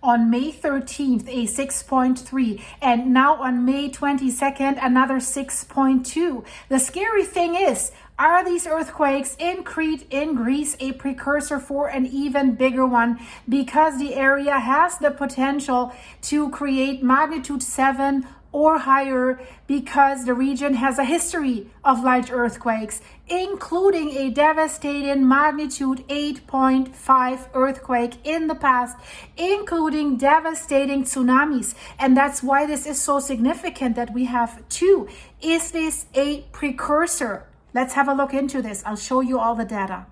On May 13th, a 6.3, and now on May 22nd, another 6.2. The scary thing is, are these earthquakes in Crete, in Greece, a precursor for an even bigger one? Because the area has the potential to create magnitude 7 or higher, because the region has a history of large earthquakes, including a devastating magnitude 8.5 earthquake in the past, including devastating tsunamis. And that's why this is so significant that we have two. Is this a precursor? Let's have a look into this. I'll show you all the data.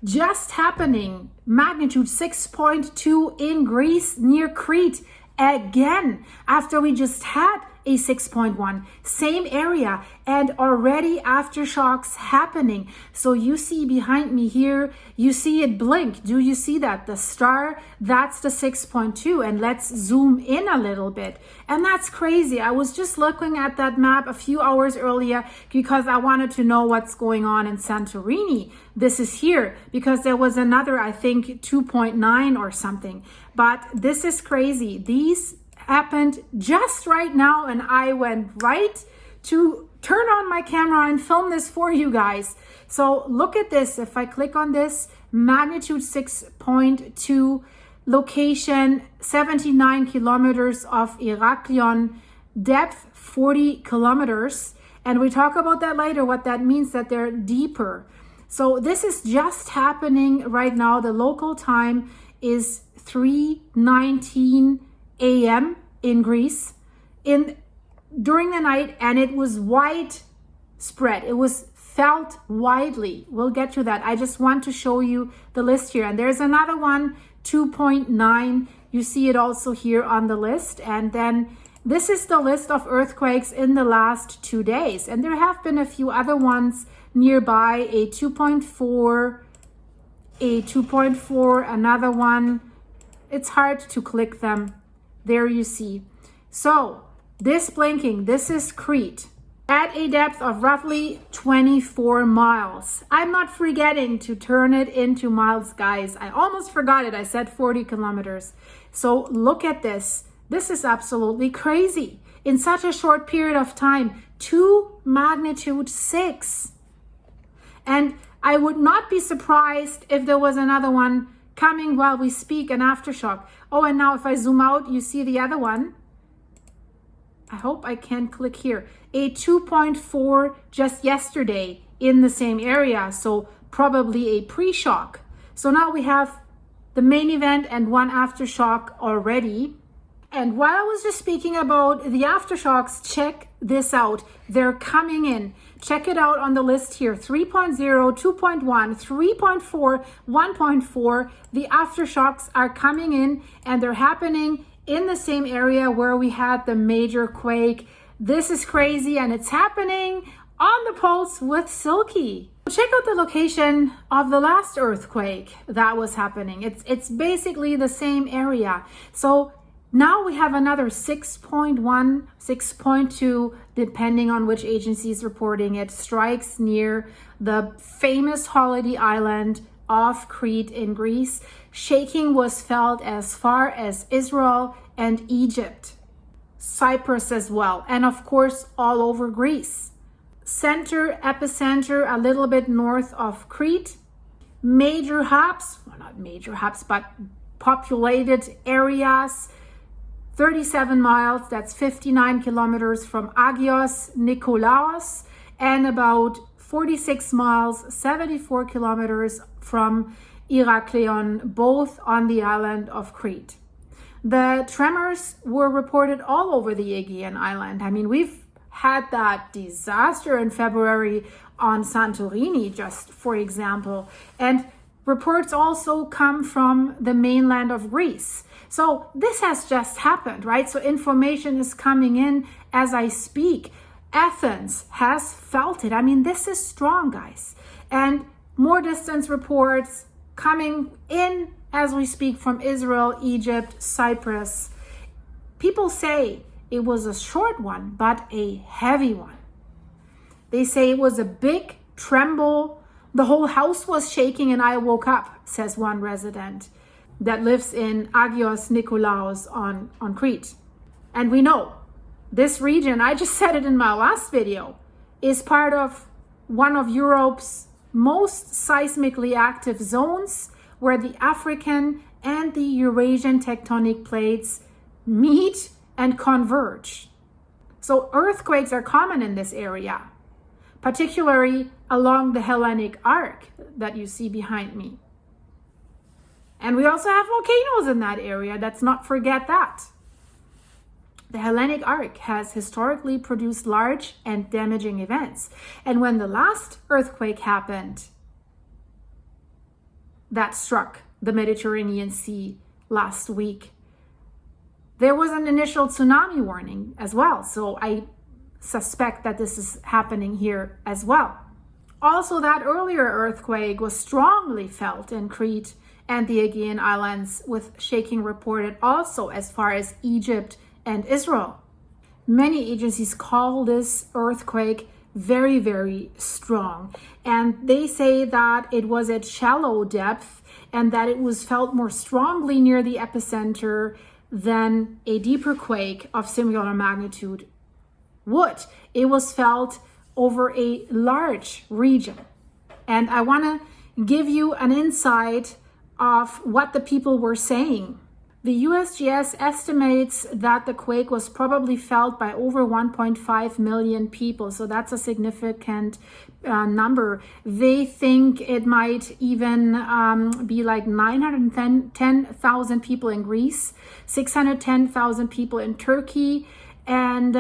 Just happening, magnitude 6.2 in Greece near Crete. Again, after we just had a 6.1, same area, and already aftershocks happening. So you see behind me here, you see it blink. Do you see that? The star, that's the 6.2. And let's zoom in a little bit. And that's crazy. I was just looking at that map a few hours earlier because I wanted to know what's going on in Santorini. This is here because there was another, I think, 2.9 or something. But this is crazy. These happened just right now, and I went right to turn on my camera and film this for you guys. So look at this. If I click on this, magnitude 6.2, location 79 kilometers off Heraklion, depth 40 kilometers. And we talk about that later, what that means, that they're deeper. So this is just happening right now. The local time is 3:19 a.m. in Greece during the night, and it was widespread. It was felt widely. We'll get to that. I just want to show you the list here. And there's another one, 2.9. You see it also here on the list. And then this is the list of earthquakes in the last 2 days. And there have been a few other ones nearby, a 2.4, another one. It's hard to click them. There you see. So this blinking, this is Crete at a depth of roughly 24 miles. I'm not forgetting to turn it into miles, guys. I almost forgot it. I said 40 kilometers. So look at this. This is absolutely crazy. In such a short period of time, 2 magnitude 6. And I would not be surprised if there was another one coming while we speak, an aftershock. Oh, and now if I zoom out, you see the other one. I hope I can click here. A 2.4 just yesterday in the same area. So probably a pre-shock. So now we have the main event and one aftershock already. And while I was just speaking about the aftershocks, check this out. They're coming in. Check it out on the list here. 3.0, 2.1, 3.4, 1.4. The aftershocks are coming in, and they're happening in the same area where we had the major quake. This is crazy, and it's happening on the pulse with Silky. Check out the location of the last earthquake that was happening. It's basically the same area. So now we have another 6.1, 6.2, depending on which agency is reporting it, strikes near the famous holiday island of Crete in Greece. Shaking was felt as far as Israel and Egypt, Cyprus as well, and of course all over Greece. Epicenter a little bit north of Crete. Major hubs, well, not major hubs, but populated areas, 37 miles, that's 59 kilometers from Agios Nikolaos, and about 46 miles, 74 kilometers from Heraklion, both on the island of Crete. The tremors were reported all over the Aegean island. I mean, we've had that disaster in February on Santorini, just for example, and reports also come from the mainland of Greece. So this has just happened, right? So information is coming in as I speak. Athens has felt it. I mean, this is strong, guys. And more distance reports coming in as we speak from Israel, Egypt, Cyprus. People say it was a short one, but a heavy one. They say it was a big tremble. The whole house was shaking and I woke up, says one resident. that lives in Agios Nikolaos on Crete. And we know this region, I just said it in my last video, is part of one of Europe's most seismically active zones, where the African and the Eurasian tectonic plates meet and converge. So earthquakes are common in this area, particularly along the Hellenic Arc that you see behind me. And we also have volcanoes in that area. Let's not forget that. The Hellenic Arc has historically produced large and damaging events. And when the last earthquake happened, that struck the Mediterranean Sea last week, there was an initial tsunami warning as well. So I suspect that this is happening here as well. Also, that earlier earthquake was strongly felt in Crete and the Aegean Islands, with shaking reported also as far as Egypt and Israel. Many agencies call this earthquake very, very strong. And they say that it was at shallow depth and that it was felt more strongly near the epicenter than a deeper quake of similar magnitude would. It was felt over a large region. And I want to give you an insight of what the people were saying. The USGS estimates that the quake was probably felt by over 1.5 million people. So that's a significant number. They think it might even be like 910,000 people in Greece, 610,000 people in Turkey, and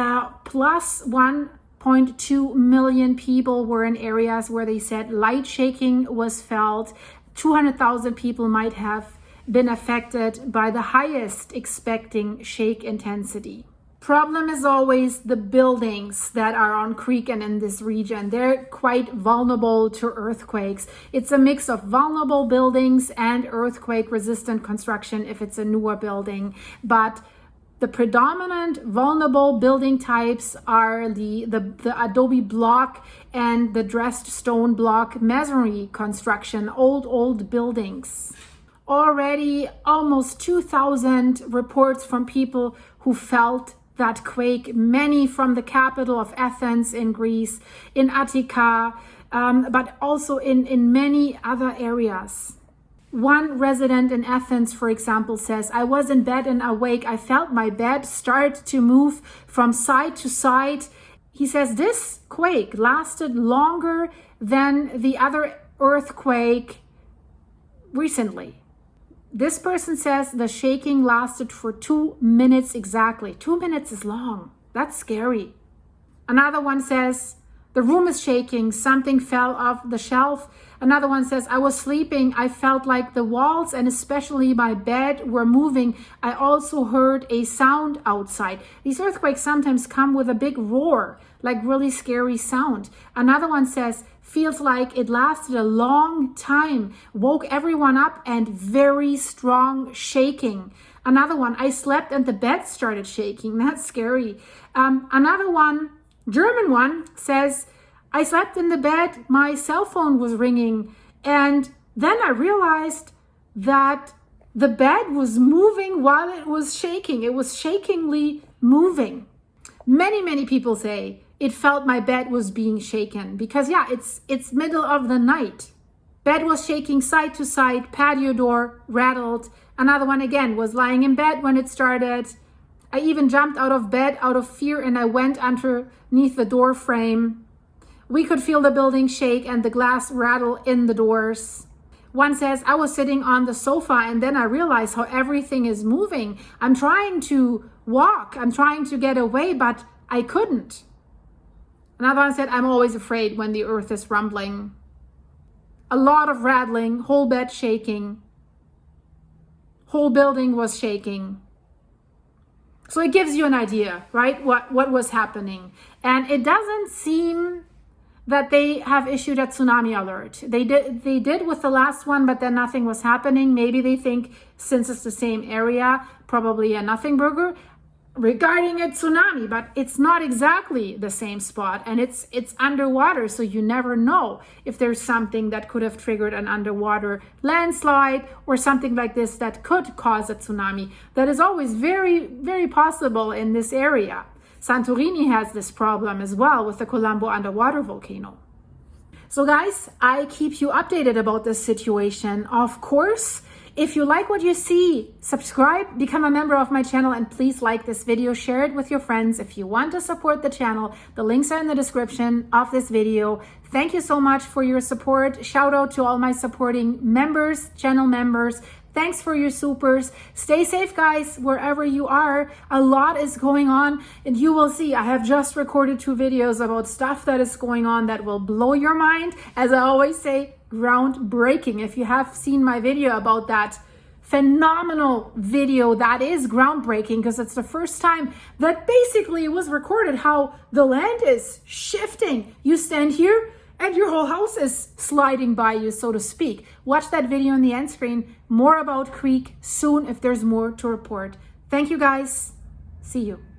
plus 1.2 million people were in areas where they said light shaking was felt. 200,000 people might have been affected by the highest expecting shake intensity. Problem is always the buildings that are on Crete and in this region. They're quite vulnerable to earthquakes. It's a mix of vulnerable buildings and earthquake resistant construction if it's a newer building. But the predominant vulnerable building types are the adobe block and the dressed stone block masonry construction, old buildings. Already almost 2,000 reports from people who felt that quake, many from the capital of Athens in Greece, in Attica, but also in many other areas. One resident in Athens, for example, says, I was in bed and awake. I felt my bed start to move from side to side. He says this quake lasted longer than the other earthquake recently. This person says the shaking lasted for 2 minutes exactly. 2 minutes is long. That's scary. Another one says, the room is shaking. Something fell off the shelf. Another one says, I was sleeping. I felt like the walls and especially my bed were moving. I also heard a sound outside. These earthquakes sometimes come with a big roar, like really scary sound. Another one says, feels like it lasted a long time, woke everyone up, and very strong shaking. Another one, I slept and the bed started shaking. That's scary. Another one, German one, says, I slept in the bed, my cell phone was ringing, and then I realized that the bed was moving while it was shaking. It was shakingly moving. Many people say, it felt my bed was being shaken because it's middle of the night. Bed was shaking side to side, patio door rattled. Another one again was lying in bed when it started. I even jumped out of bed out of fear and I went underneath the door frame. We could feel the building shake and the glass rattle in the doors. One says, I was sitting on the sofa and then I realized how everything is moving. I'm trying to walk, I'm trying to get away, but I couldn't. Another one said, I'm always afraid when the earth is rumbling. A lot of rattling, whole bed shaking. Whole building was shaking. So it gives you an idea, right, what was happening. And it doesn't seem that they have issued a tsunami alert. They did with the last one, but then nothing was happening. Maybe they think since it's the same area, probably a nothing burger. regarding a tsunami, but it's not exactly the same spot, and it's underwater, so you never know if there's something that could have triggered an underwater landslide or something like this that could cause a tsunami. That is always very, very possible in this area. Santorini has this problem as well with the Colombo underwater volcano. So guys, I keep you updated about this situation. Of course, if you like what you see, subscribe, become a member of my channel, and please like this video, share it with your friends. If you want to support the channel, the links are in the description of this video. Thank you so much for your support. Shout out to all my supporting members, channel members. Thanks for your supers. Stay safe, guys, wherever you are. A lot is going on, and you will see I have just recorded 2 videos about stuff that is going on that will blow your mind. As I always say, groundbreaking. If you have seen my video about that phenomenal video, that is groundbreaking, because it's the first time that basically it was recorded how the land is shifting. You stand here and your whole house is sliding by you, so to speak. Watch that video on the end screen. More about Creek soon if there's more to report. Thank you guys. See you.